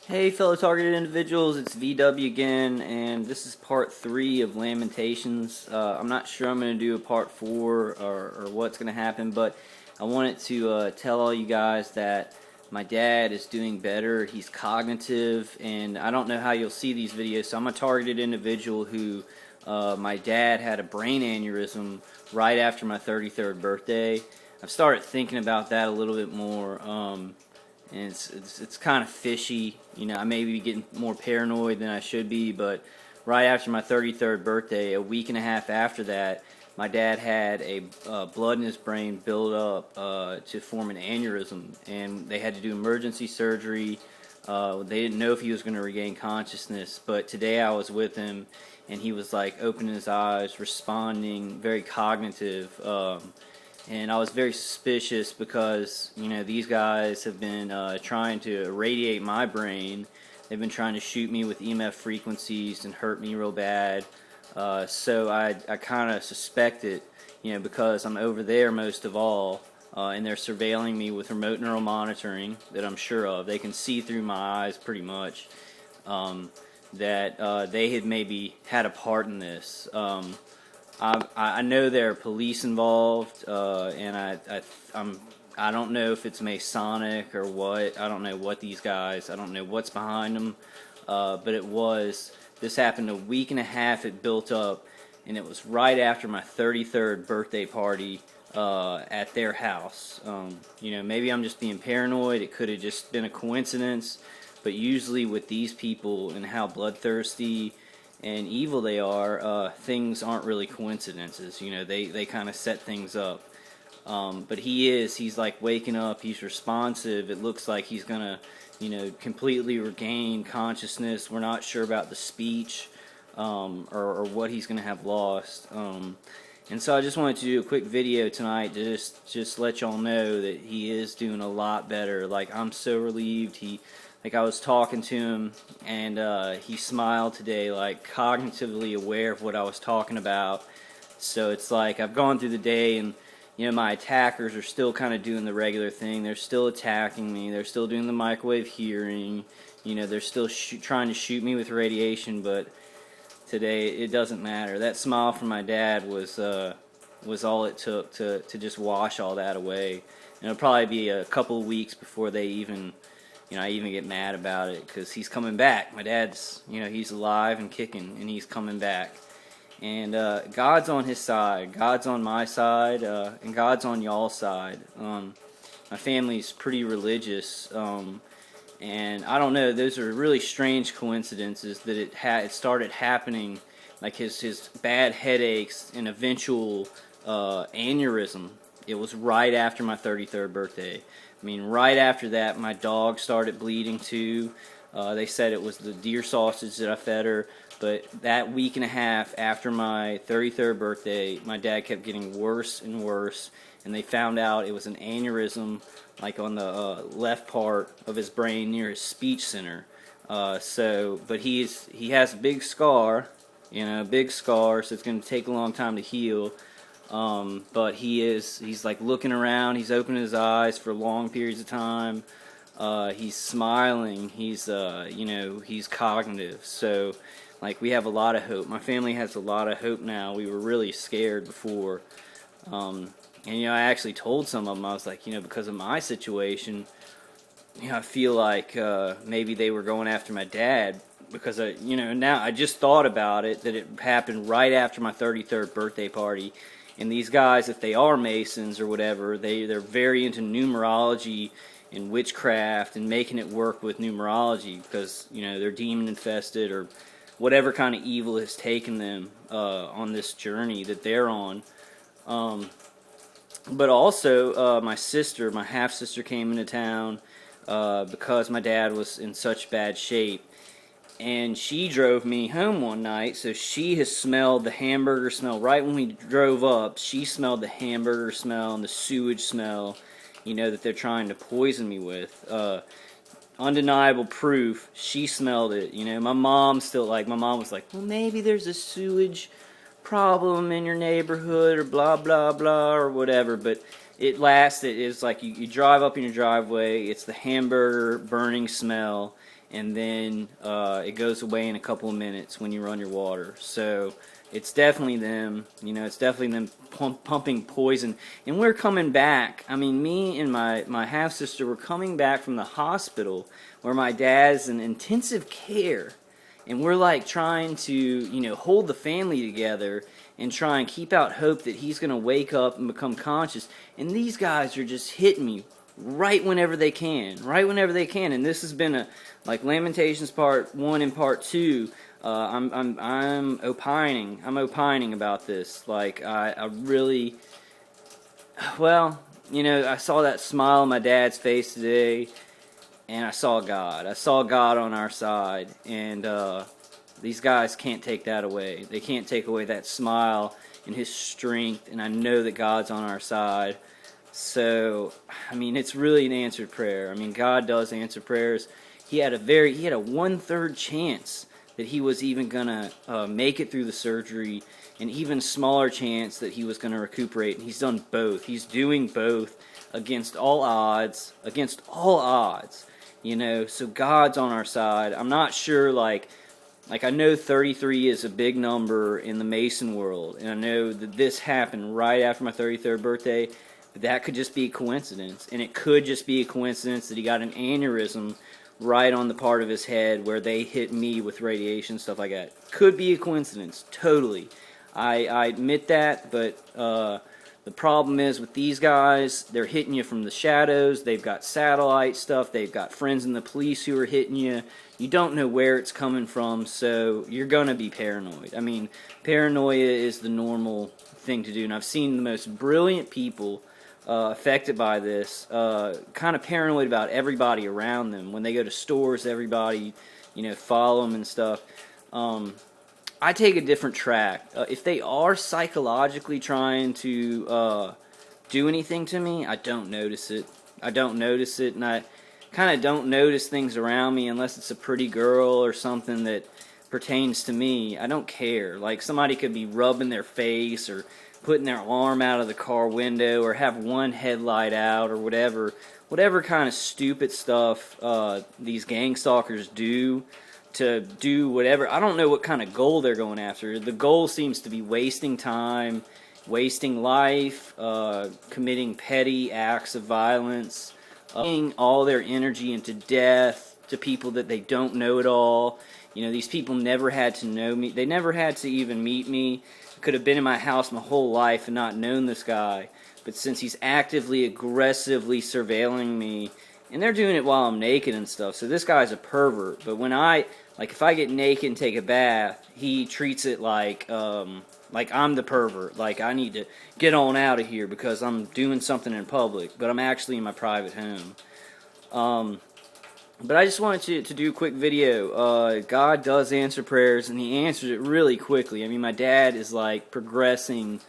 Hey fellow targeted individuals, it's VW again, and this is part 3 of Lamentations. I'm not sure I'm going to do a part 4 or what's going to happen, but I wanted to tell all you guys that my dad is doing better. He's cognitive, and I don't know how you'll see these videos, so I'm a targeted individual who my dad had a brain aneurysm right after my 33rd birthday. I've started thinking about that a little bit more. And it's kind of fishy. You know, I may be getting more paranoid than I should be, but right after my 33rd birthday, a week and a half after that, my dad had a blood in his brain build up to form an aneurysm, and they had to do emergency surgery. They didn't know if he was going to regain consciousness, but today I was with him, and he was like opening his eyes, responding, very cognitive. And I was very suspicious because, you know, these guys have been trying to irradiate my brain. They've been trying to shoot me with EMF frequencies and hurt me real bad. So I kind of suspect it, you know, because I'm over there most of all, and they're surveilling me with remote neural monitoring that I'm sure of. They can see through my eyes pretty much. That they had maybe had a part in this. I know there are police involved, and I don't know if it's Masonic or what. I don't know what these guys. I don't know what's behind them, but this happened a week and a half. It built up, and it was right after my 33rd birthday party at their house. You know, maybe I'm just being paranoid. It could have just been a coincidence, but usually with these people and how bloodthirsty and evil they are, things aren't really coincidences. You know, they kind of set things up. But he's like waking up, he's responsive. It looks like he's gonna, you know, completely regain consciousness. We're not sure about the speech, or what he's gonna have lost. And so I just wanted to do a quick video tonight to just let y'all know that he is doing a lot better. Like, I'm so relieved. Like, I was talking to him, and he smiled today, like cognitively aware of what I was talking about. So it's like I've gone through the day, and you know, my attackers are still kind of doing the regular thing. They're still attacking me. They're still doing the microwave hearing. You know, they're still trying to shoot me with radiation, but today it doesn't matter. That smile from my dad was all it took to just wash all that away. And it'll probably be a couple of weeks before they even, you know, I even get mad about it, because he's coming back. My dad's, you know, he's alive and kicking, and he's coming back. And God's on his side. God's on my side, and God's on y'all's side. My family's pretty religious, and I don't know, those are really strange coincidences that it started happening, like his bad headaches and eventual aneurysm. It was right after my 33rd birthday. I mean, right after that, my dog started bleeding too. They said it was the deer sausage that I fed her, but that week and a half after my 33rd birthday, my dad kept getting worse and worse, and they found out it was an aneurysm, like on the left part of his brain near his speech center. But he has a big scar, you know, a big scar, so it's going to take a long time to heal. But he's like looking around, he's opening his eyes for long periods of time, he's smiling, he's, you know, he's cognitive, so, like, we have a lot of hope. My family has a lot of hope now. We were really scared before, and, you know, I actually told some of them, I was like, you know, because of my situation, you know, I feel like, maybe they were going after my dad, because, you know, now I just thought about it, that it happened right after my 33rd birthday party. And these guys, if they are Masons or whatever, they're very into numerology and witchcraft and making it work with numerology, because, you know, they're demon infested or whatever kind of evil has taken them on this journey that they're on. But also, my half-sister came into town because my dad was in such bad shape. And she drove me home one night, so she has smelled the hamburger smell. Right when we drove up, she smelled the hamburger smell and the sewage smell, you know, that they're trying to poison me with. Undeniable proof, she smelled it. You know, my mom was like, well, maybe there's a sewage problem in your neighborhood, or blah, blah, blah, or whatever, but it lasted. It's like you drive up in your driveway, it's the hamburger burning smell, and then it goes away in a couple of minutes when you run your water. So it's definitely them. You know, it's definitely them pumping poison. And we're coming back. I mean, me and my half sister were coming back from the hospital where my dad's in intensive care, and we're like trying to, you know, hold the family together and try and keep out hope that he's going to wake up and become conscious. And these guys are just hitting me right whenever they can, And this has been a, like, Lamentations part 1 and part 2. I'm opining about this. Like, I really, well, you know, I saw that smile on my dad's face today, and I saw God. I saw God on our side, and these guys can't take that away. They can't take away that smile and his strength, and I know that God's on our side. So, I mean, it's really an answered prayer. I mean, God does answer prayers. He had a 1/3 chance that he was even going to make it through the surgery, an even smaller chance that he was going to recuperate, and he's done both. He's doing both against all odds, you know, so God's on our side. I'm not sure, like I know 33 is a big number in the Mason world, and I know that this happened right after my 33rd birthday, but that could just be a coincidence, and it could just be a coincidence that he got an aneurysm right on the part of his head where they hit me with radiation, stuff like that. Could be a coincidence, totally. I admit that, but the problem is with these guys, they're hitting you from the shadows. They've got satellite stuff. They've got friends in the police who are hitting you. You don't know where it's coming from, so you're going to be paranoid. I mean, paranoia is the normal thing to do, and I've seen the most brilliant people affected by this, kind of paranoid about everybody around them. When they go to stores, everybody, you know, follow them and stuff. I take a different track. If they are psychologically trying to do anything to me, I don't notice it. And I kind of don't notice things around me unless it's a pretty girl or something that pertains to me. I don't care. Like, somebody could be rubbing their face or putting their arm out of the car window or have one headlight out or whatever kind of stupid stuff these gang stalkers do to do whatever. I don't know what kind of goal they're going after. The goal seems to be wasting time, wasting life, committing petty acts of violence, putting all their energy into death to people that they don't know at all. You know, these people never had to know me. They never had to even meet me. Could have been in my house my whole life and not known this guy. But since he's actively, aggressively surveilling me, and they're doing it while I'm naked and stuff, so this guy's a pervert. But when if I get naked and take a bath, he treats it like I'm the pervert. Like, I need to get on out of here because I'm doing something in public, but I'm actually in my private home. But I just wanted to do a quick video. God does answer prayers, and he answers it really quickly. I mean, my dad is, like, progressing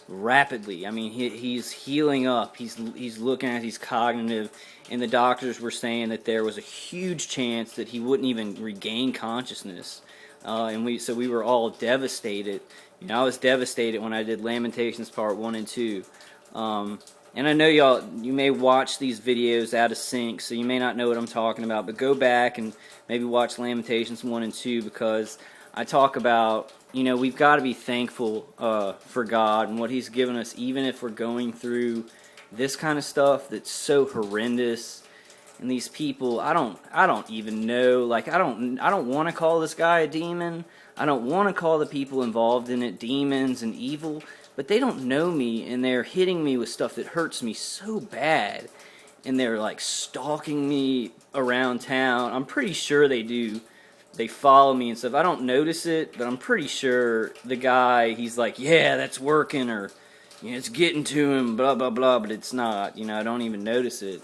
rapidly. I mean, he's healing up. He's looking at, he's cognitive, and the doctors were saying that there was a huge chance that he wouldn't even regain consciousness. And we were all devastated. You know, I was devastated when I did Lamentations part 1 and 2. And I know you may watch these videos out of sync, so you may not know what I'm talking about, but go back and maybe watch Lamentations 1 and 2, because I talk about, you know, we've got to be thankful for God and what He's given us, even if we're going through this kind of stuff that's so horrendous. And these people, I don't even know, like, I don't want to call this guy a demon. I don't want to call the people involved in it demons and evil. But they don't know me, and they're hitting me with stuff that hurts me so bad. And they're, like, stalking me around town. I'm pretty sure they do. They follow me and stuff. I don't notice it, but I'm pretty sure the guy, he's like, yeah, that's working, or, you know, it's getting to him, blah, blah, blah, but it's not. You know, I don't even notice it.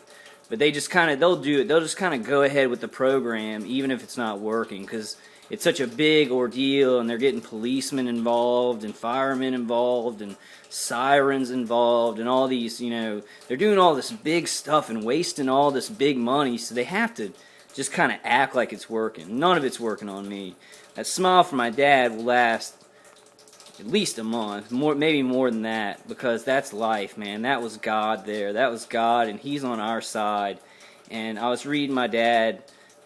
But they just kind of, they'll do it. They'll just kind of go ahead with the program, even if it's not working, because it's such a big ordeal, and they're getting policemen involved, and firemen involved, and sirens involved, and all these, you know, they're doing all this big stuff and wasting all this big money, so they have to just kind of act like it's working. None of it's working on me. That smile from my dad will last at least a month, maybe more than that, because that's life, man. That was God there. That was God, and He's on our side. And I was reading my dad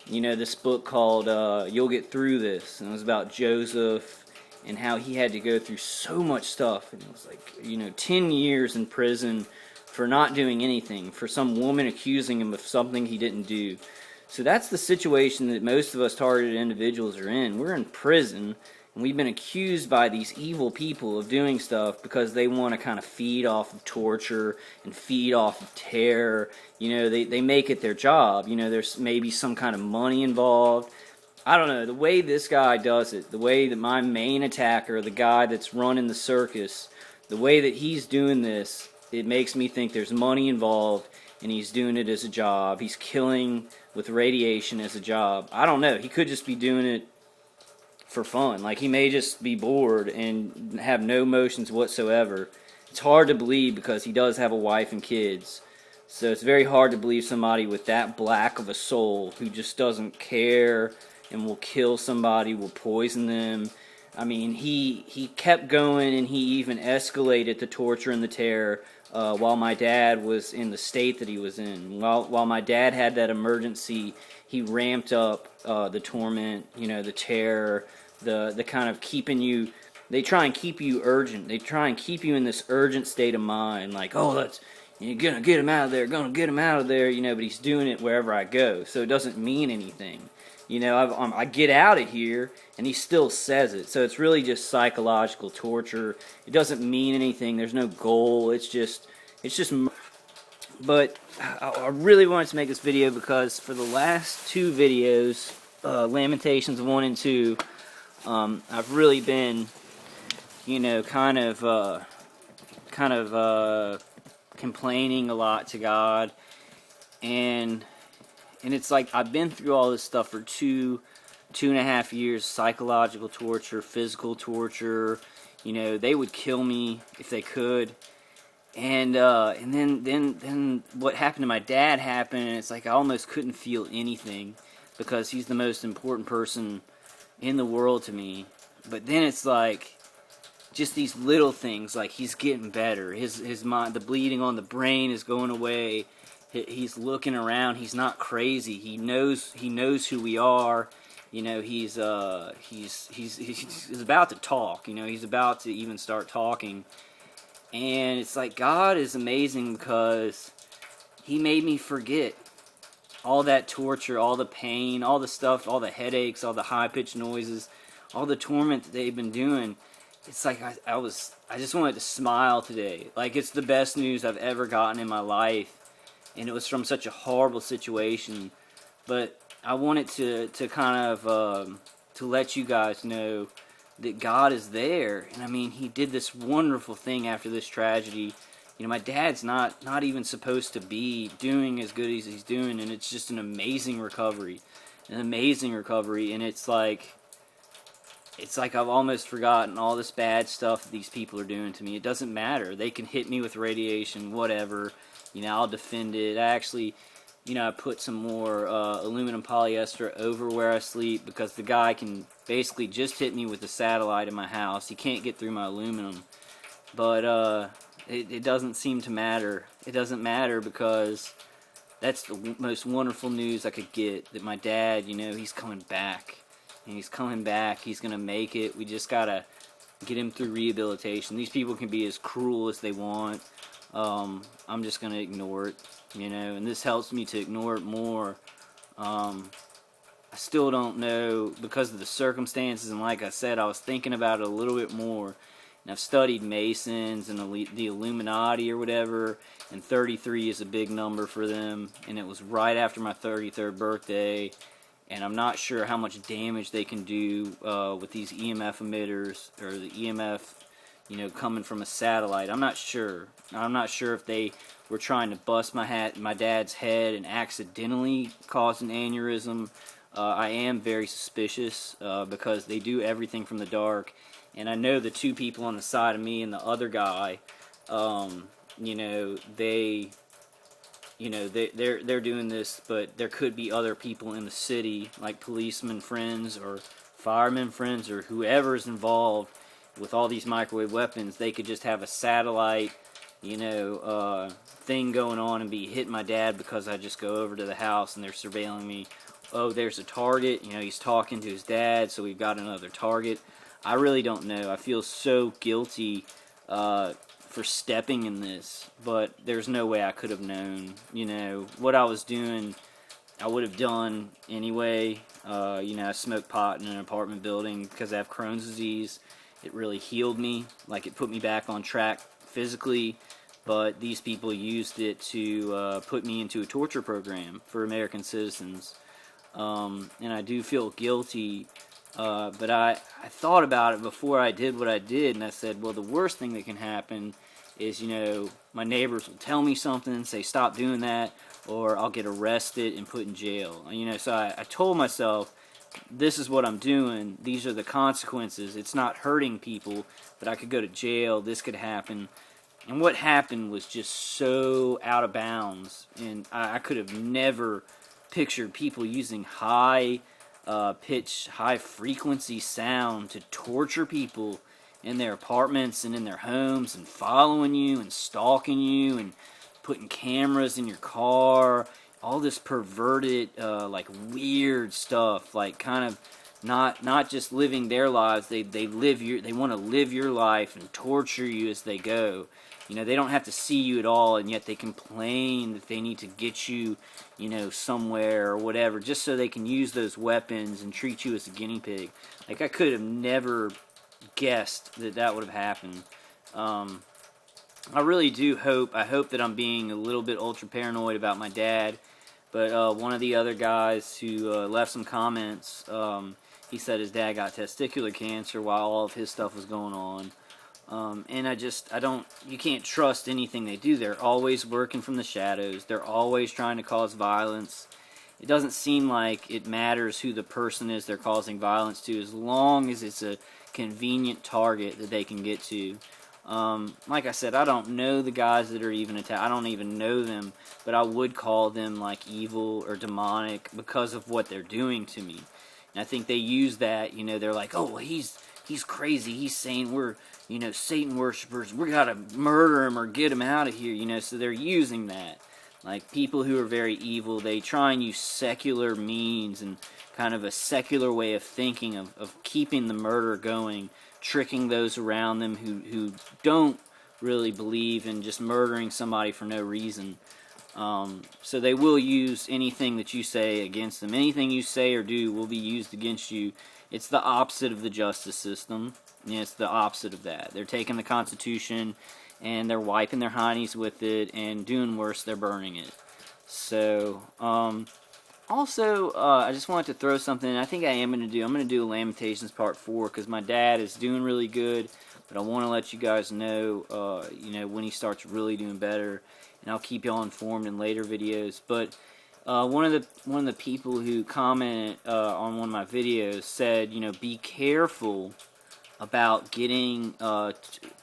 this book called You'll Get Through This, and it was about Joseph and how he had to go through so much stuff, and it was like 10 years in prison for not doing anything, for some woman accusing him of something he didn't do. So that's the situation that most of us targeted individuals are in. We're in prison, and we've been accused by these evil people of doing stuff because they want to kind of feed off of torture and feed off of terror. They make it their job. There's maybe some kind of money involved. I don't know. The way this guy does it, the way that my main attacker, the guy that's running the circus, the way that he's doing this, it makes me think there's money involved, and he's doing it as a job. He's killing with radiation as a job. I don't know. He could just be doing it for fun. Like, he may just be bored and have no emotions whatsoever. It's hard to believe because he does have a wife and kids. So it's very hard to believe somebody with that black of a soul who just doesn't care and will kill somebody, will poison them. I mean, he kept going, and he even escalated the torture and the terror while my dad was in the state that he was in. While my dad had that emergency, he ramped up the torment, the terror, the kind of keeping you. They try and keep you urgent. They try and keep you in this urgent state of mind, like, you're gonna get him out of there, but he's doing it wherever I go, so it doesn't mean anything. I get out of here, and he still says it. So it's really just psychological torture. It doesn't mean anything. There's no goal. It's just. But I really wanted to make this video because for the last two videos, Lamentations 1 and 2, I've really been, kind of complaining a lot to God, and it's like I've been through all this stuff for 2.5 years, psychological torture, physical torture. They would kill me if they could. And then what happened to my dad happened, and it's like I almost couldn't feel anything because he's the most important person in the world to me. But then it's like just these little things, like he's getting better. His mind, the bleeding on the brain is going away. He's looking around. He's not crazy. He knows who we are. He's about to talk. He's about to even start talking. And it's like God is amazing because He made me forget all that torture, all the pain, all the stuff, all the headaches, all the high-pitched noises, all the torment that they've been doing. It's like I just wanted to smile today. Like, it's the best news I've ever gotten in my life. And it was from such a horrible situation, but I wanted to kind of to let you guys know that God is there. And I mean, He did this wonderful thing after this tragedy. My dad's not even supposed to be doing as good as he's doing, and it's just an amazing recovery, and it's like I've almost forgotten all this bad stuff that these people are doing to me. It doesn't matter. They can hit me with radiation, whatever. I'll defend it. I actually, I put some more aluminum polyester over where I sleep because the guy can basically just hit me with a satellite in my house. He can't get through my aluminum. But it doesn't seem to matter. It doesn't matter because that's the most wonderful news I could get, that my dad, he's coming back. And he's coming back. He's going to make it. We just got to get him through rehabilitation. These people can be as cruel as they want. I'm just going to ignore it, and this helps me to ignore it more. I still don't know because of the circumstances, and like I said, I was thinking about it a little bit more, and I've studied Masons and the Illuminati or whatever, and 33 is a big number for them, and it was right after my 33rd birthday, and I'm not sure how much damage they can do with these EMF emitters, or the EMF coming from a satellite. I'm not sure. I'm not sure if they were trying to bust my dad's head and accidentally cause an aneurysm. I am very suspicious because they do everything from the dark, and I know the two people on the side of me and the other guy. They're doing this, but there could be other people in the city, like policemen friends or firemen friends or whoever's involved with all these microwave weapons. They could just have a satellite, thing going on and be hitting my dad because I just go over to the house and they're surveilling me. oh, there's a target, he's talking to his dad, so we've got another target. I really don't know. I feel so guilty for stepping in this, but there's no way I could have known. What I was doing, I would have done anyway. I smoked pot in an apartment building because I have Crohn's disease. It really healed me. Like, it put me back on track physically, but these people used it to put me into a torture program for American citizens. And I do feel guilty, but I thought about it before I did what I did, and I said, well, the worst thing that can happen is, my neighbors will tell me something, say stop doing that, or I'll get arrested and put in jail. So I told myself, this is what I'm doing, these are the consequences. It's not hurting people, but I could go to jail, this could happen. And what happened was just so out of bounds, and I could have never pictured people using high pitch, high frequency sound to torture people in their apartments and in their homes, and following you and stalking you and putting cameras in your car, all this perverted, like weird stuff, like kind of not just living their lives, they want to live your life and torture you as they go. They don't have to see you at all, and yet they complain that they need to get you, somewhere or whatever, just so they can use those weapons and treat you as a guinea pig. Like, I could have never guessed that would have happened. I really do hope that I'm being a little bit ultra paranoid about my dad, but one of the other guys who left some comments, he said his dad got testicular cancer while all of his stuff was going on. And you can't trust anything they do. They're always working from the shadows. They're always trying to cause violence. It doesn't seem like it matters who the person is they're causing violence to, as long as it's a convenient target that they can get to. Like I said, I don't know the guys that are even attacked. I don't even know them, but I would call them like evil or demonic because of what they're doing to me. And I think they use that, they're like, oh, well, he's crazy. He's saying we're, Satan worshipers. We gotta murder him or get him out of here, so they're using that. Like, people who are very evil, they try and use secular means and kind of a secular way of thinking of keeping the murder going, tricking those around them who don't really believe in just murdering somebody for no reason. So they will use anything that you say against them. Anything you say or do will be used against you. It's the opposite of the justice system. It's the opposite of that. They're taking the Constitution and they're wiping their hiney's with it, and doing worse, they're burning it. So, also, I just wanted to throw something in. I think I'm going to do a Lamentations Part 4, because my dad is doing really good, but I want to let you guys know, when he starts really doing better, and I'll keep y'all informed in later videos. But one of the people who commented on one of my videos said, be careful about getting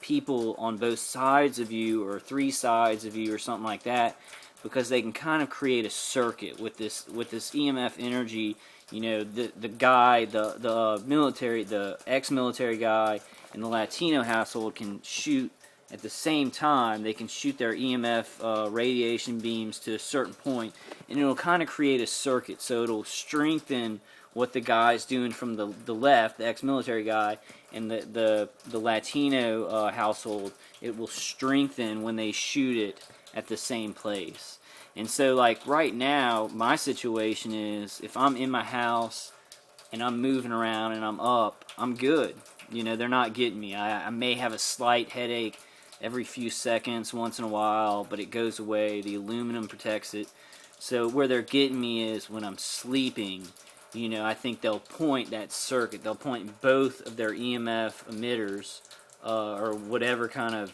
people on both sides of you, or three sides of you, or something like that, because they can kind of create a circuit with this EMF energy. The guy, the military, the ex-military guy, and the Latino household can shoot at the same time. They can shoot their EMF radiation beams to a certain point, and it'll kind of create a circuit. So it'll strengthen what the guy's doing from the left, the ex-military guy, and the Latino household. It will strengthen when they shoot it at the same place. And so, like, right now, my situation is, if I'm in my house and I'm moving around and I'm up, I'm good. They're not getting me. I may have a slight headache every few seconds, once in a while, but it goes away. The aluminum protects it. So where they're getting me is when I'm sleeping. I think they'll point that circuit. They'll point both of their EMF emitters, or whatever kind of,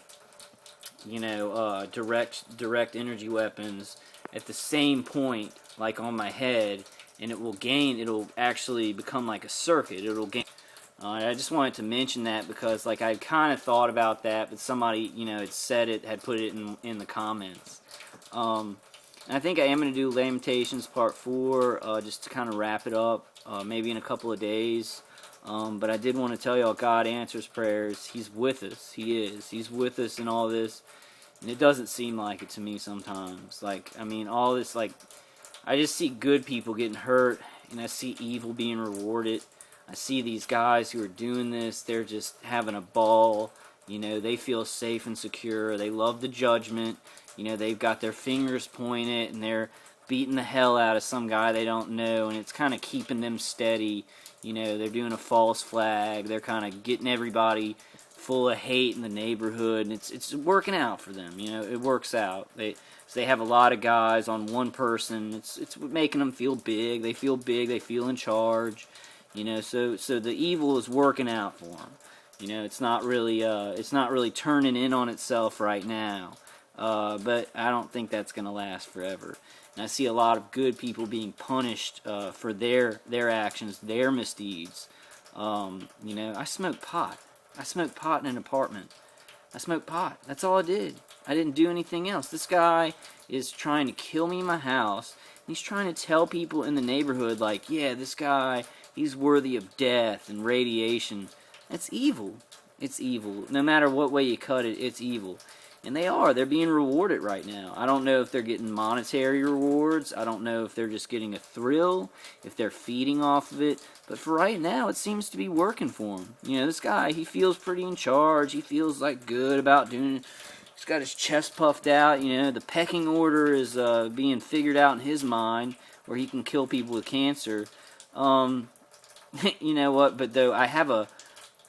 direct energy weapons at the same point, like on my head, and it'll actually become like a circuit. It'll gain. I just wanted to mention that because, like, I kind of thought about that, but somebody, had said it, had put it in the comments. And I think I am going to do Lamentations Part 4, just to kind of wrap it up, maybe in a couple of days. But I did want to tell y'all, God answers prayers. He's with us. He is. He's with us in all this. And it doesn't seem like it to me sometimes. Like, all this, like, I just see good people getting hurt, and I see evil being rewarded. I see these guys who are doing this, they're just having a ball. They feel safe and secure. They love the judgment. They've got their fingers pointed, and they're beating the hell out of some guy they don't know, and it's kind of keeping them steady. They're doing a false flag. They're kind of getting everybody full of hate in the neighborhood, and it's working out for them. It works out. They have a lot of guys on one person. It's making them feel big. They feel big. They feel in charge. So the evil is working out for them. It's not really turning in on itself right now. But I don't think that's going to last forever. And I see a lot of good people being punished for their actions, their misdeeds. I smoked pot. I smoked pot in an apartment. I smoked pot. That's all I did. I didn't do anything else. This guy is trying to kill me in my house. He's trying to tell people in the neighborhood, like, yeah, this guy, he's worthy of death and radiation. That's evil. It's evil. No matter what way you cut it, it's evil. And they're being rewarded right now. I don't know if they're getting monetary rewards. I don't know if they're just getting a thrill, if they're feeding off of it. But for right now, it seems to be working for him. This guy, he feels pretty in charge. He feels like good about doing it. He's got his chest puffed out. The pecking order is being figured out in his mind, where he can kill people with cancer. You know what? But though I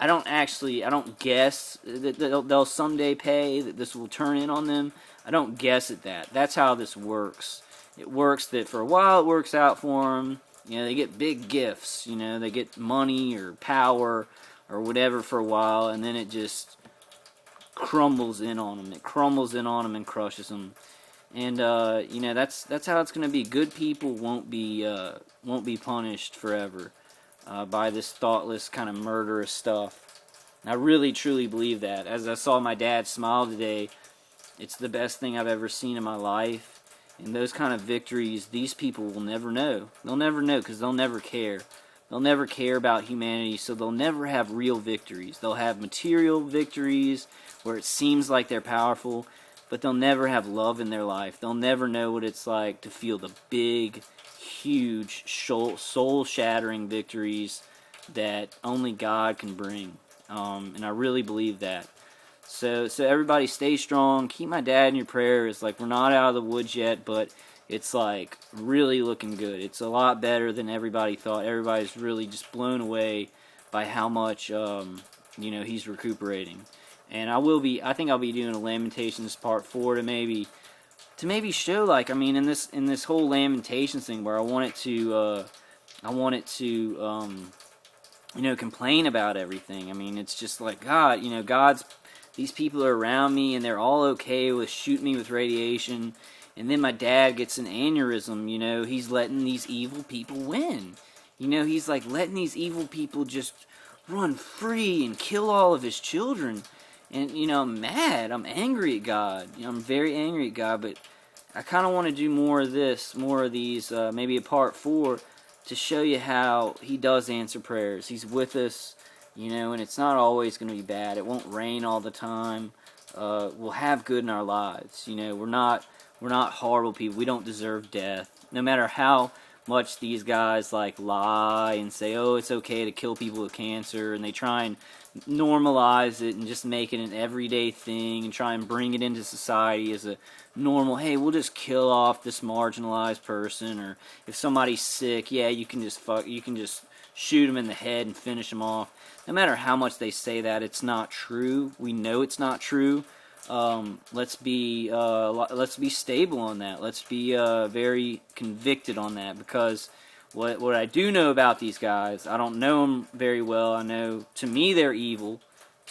don't guess that they'll someday pay, that this will turn in on them. I don't guess at that. That's how this works. It works that for a while it works out for them. They get big gifts. They get money or power or whatever for a while, and then it just crumbles in on them. It crumbles in on them and crushes them. And that's how it's going to be. Good people won't be punished forever by this thoughtless kind of murderous stuff. And I really truly believe that. As I saw my dad smile today, it's the best thing I've ever seen in my life. And those kind of victories, these people will never know. They'll never know because they'll never care. They'll never care about humanity, so they'll never have real victories. They'll have material victories where it seems like they're powerful, but they'll never have love in their life. They'll never know what it's like to feel the big, huge, soul-shattering victories that only God can bring. And I really believe that. So everybody stay strong. Keep my dad in your prayers. Like, we're not out of the woods yet, but it's like really looking good. It's a lot better than everybody thought. Everybody's really just blown away by how much he's recuperating. And I think I'll be doing a Lamentations part 4 to maybe show, like, in this whole Lamentations thing where I want it to complain about everything. It's just like, God, these people are around me and they're all okay with shooting me with radiation. And then my dad gets an aneurysm, he's letting these evil people win. He's like letting these evil people just run free and kill all of his children. And, I'm mad. I'm angry at God. I'm very angry at God, but I kind of want to do more of these, maybe a part 4, to show you how he does answer prayers. He's with us, and it's not always going to be bad. It won't rain all the time. We'll have good in our lives. We're not horrible people. We don't deserve death. No matter how much these guys lie and say, oh, it's okay to kill people with cancer, and they try and normalize it and just make it an everyday thing and try and bring it into society as a normal, hey, we'll just kill off this marginalized person, or if somebody's sick, yeah, you can just shoot them in the head and finish them off. No matter how much they say that, it's not true. We know it's not true. Let's be stable on that. Let's be very convicted on that, because what I do know about these guys, I don't know them very well. I know, to me, they're evil.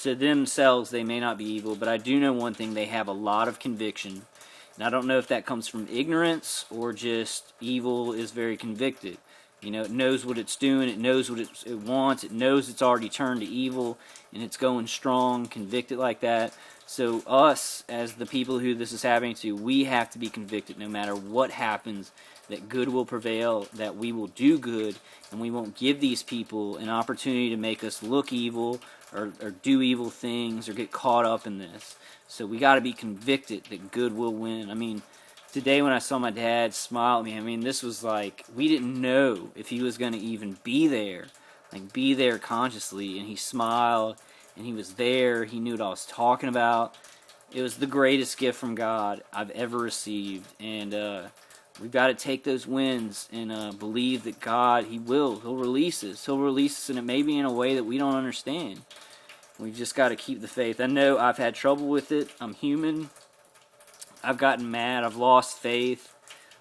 To themselves, they may not be evil, but I do know one thing: they have a lot of conviction. And I don't know if that comes from ignorance or just evil is very convicted. It knows what it's doing, it knows what it wants, it knows it's already turned to evil, and it's going strong, convicted like that. So us, as the people who this is happening to, we have to be convicted no matter what happens, that good will prevail, that we will do good, and we won't give these people an opportunity to make us look evil or do evil things or get caught up in this. So we got to be convicted that good will win. today when I saw my dad smile at me, I mean, this was like, we didn't know if he was going to even be there, like be there consciously, and he smiled, and he was there, he knew what I was talking about. It was the greatest gift from God I've ever received, and we've got to take those wins and believe that God, he'll release us, and it may be in a way that we don't understand. We've just got to keep the faith. I know I've had trouble with it, I'm human, I've gotten mad, I've lost faith.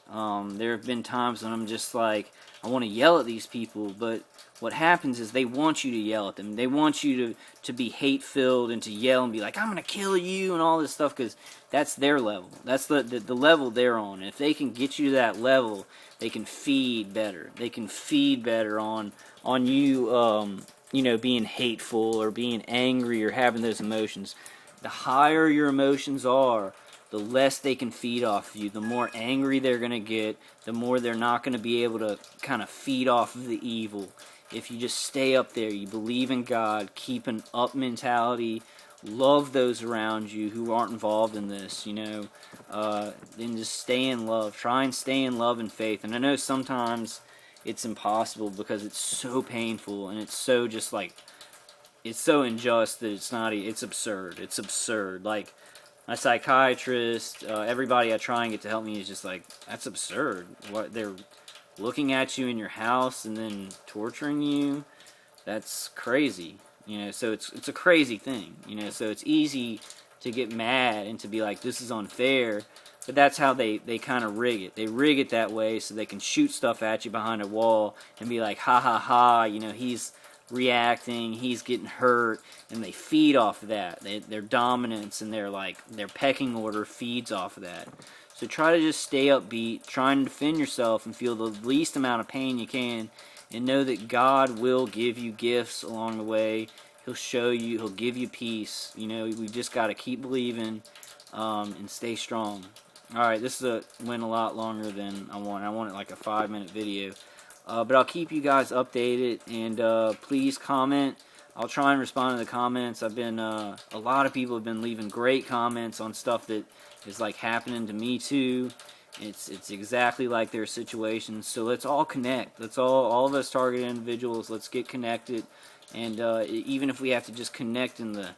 There have been times when I'm just like, I want to yell at these people, but what happens is they want you to yell at them. They want you to be hate-filled and to yell and be like, I'm going to kill you and all this stuff, because that's their level. That's the level they're on. And if they can get you to that level, they can feed better. They can feed better on you, being hateful or being angry or having those emotions. The higher your emotions are, the less they can feed off of you. The more angry they're going to get, the more they're not going to be able to kind of feed off of the evil. If you just stay up there, you believe in God, keep an up mentality, love those around you who aren't involved in this, then just stay in love. Try and stay in love and faith. And I know sometimes it's impossible because it's so painful and it's so just like, it's so unjust that it's absurd. It's absurd. Like, my psychiatrist, everybody I try and get to help me is just like, that's absurd. What, they're looking at you in your house and then torturing you? That's crazy. So it's a crazy thing. So it's easy to get mad and to be like, this is unfair. But that's how they kind of rig it. They rig it that way so they can shoot stuff at you behind a wall and be like, ha ha ha, he's reacting, he's getting hurt, and they feed off of that. Their dominance and their pecking order feeds off of that. So try to just stay upbeat, try and defend yourself and feel the least amount of pain you can, and know that God will give you gifts along the way. He'll show you, he'll give you peace. We just got to keep believing and stay strong. Alright, this went a lot longer than I wanted. I wanted like a 5-minute video. But I'll keep you guys updated, and please comment. I'll try and respond to the comments. A lot of people have been leaving great comments on stuff that is like happening to me too. It's exactly like their situation. So let's all connect. Let's all of us targeted individuals, let's get connected. And even if we have to just connect in the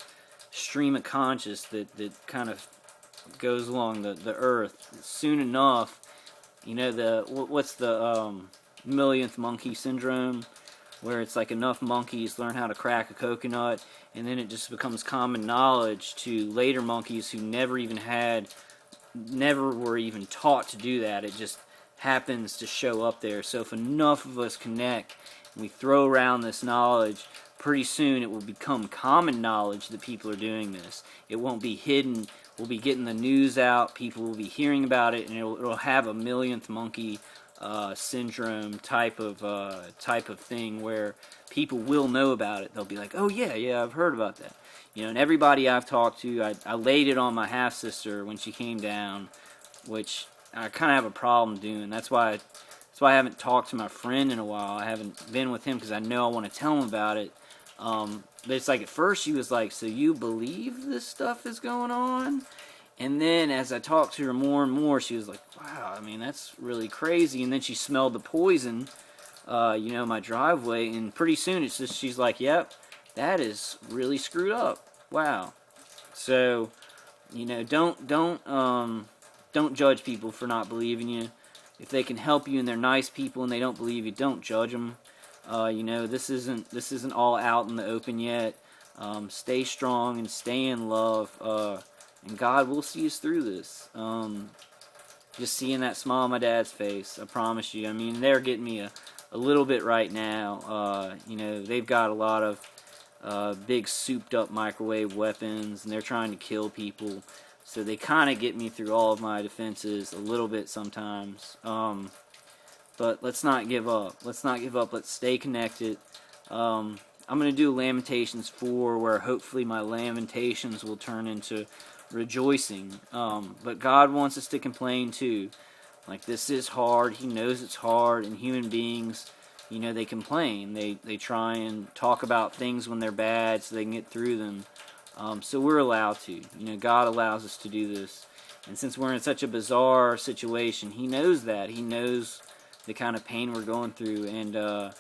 stream of conscious that kind of goes along the earth, soon enough, what's the millionth monkey syndrome, where it's like enough monkeys learn how to crack a coconut, and then it just becomes common knowledge to later monkeys who never were even taught to do that. It just happens to show up there. So if enough of us connect and we throw around this knowledge, pretty soon it will become common knowledge that people are doing this. It won't be hidden. We'll be getting the news out, people will be hearing about it, and it'll have a millionth monkey syndrome type of thing where people will know about it. They'll be like, oh yeah, I've heard about that. And everybody I've talked to, I laid it on my half-sister when she came down, which I kind of have a problem doing. That's why I haven't talked to my friend in a while. I haven't been with him because I know I want to tell him about it. But it's like at first she was like, so you believe this stuff is going on? And then as I talked to her more and more, she was like, wow, I mean, that's really crazy. And then she smelled the poison, my driveway. And pretty soon it's just, she's like, yep, that is really screwed up. Wow. So, don't judge people for not believing you. If they can help you and they're nice people and they don't believe you, don't judge them. This isn't all out in the open yet. Stay strong and stay in love. And God will see us through this. Just seeing that smile on my dad's face, I promise you. I mean, they're getting me a little bit right now. They've got a lot of big souped-up microwave weapons, and they're trying to kill people. So they kind of get me through all of my defenses a little bit sometimes. But let's not give up. Let's stay connected. I'm going to do Lamentations 4, where hopefully my lamentations will turn into rejoicing. But God wants us to complain too. Like, this is hard. He knows it's hard, and human beings, they complain. They try and talk about things when they're bad so they can get through them. So we're allowed to. God allows us to do this. And since we're in such a bizarre situation, He knows that. He knows the kind of pain we're going through, and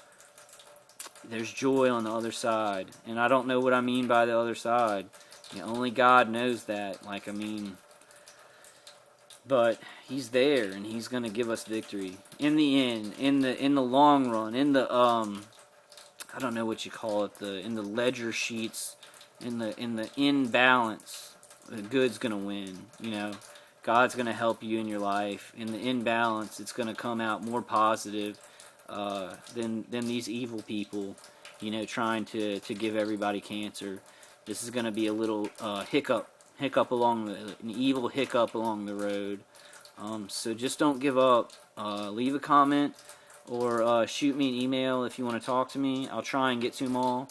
there's joy on the other side. And I don't know what I mean by the other side. Only God knows that. But He's there, and He's gonna give us victory in the end, in the long run, in the I don't know what you call it, in the ledger sheets, in the in balance. The good's gonna win. God's gonna help you in your life. In the imbalance, it's gonna come out more positive than these evil people, trying to give everybody cancer. This is gonna be a little hiccup an evil hiccup along the road. So just don't give up. Leave a comment or shoot me an email if you want to talk to me. I'll try and get to them all.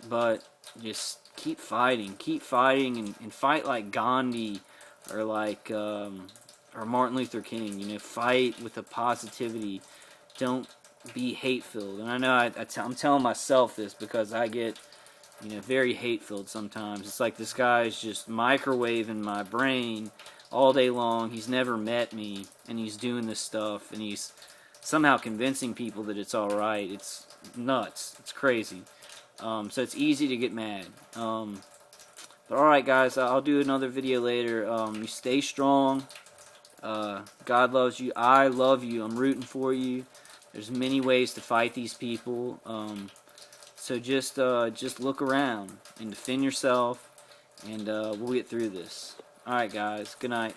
But just keep fighting, and fight like Gandhi or like or Martin Luther King. Fight with a positivity. Don't be hate-filled. And I know I'm telling myself this because I get very hate-filled sometimes. It's like this guy is just microwaving my brain all day long. He's never met me, and he's doing this stuff, and he's somehow convincing people that it's alright. It's nuts. It's crazy. So it's easy to get mad. But alright, guys, I'll do another video later. You stay strong. God loves you. I love you. I'm rooting for you. There's many ways to fight these people. So just look around and defend yourself, and we'll get through this. Alright, guys. Good night.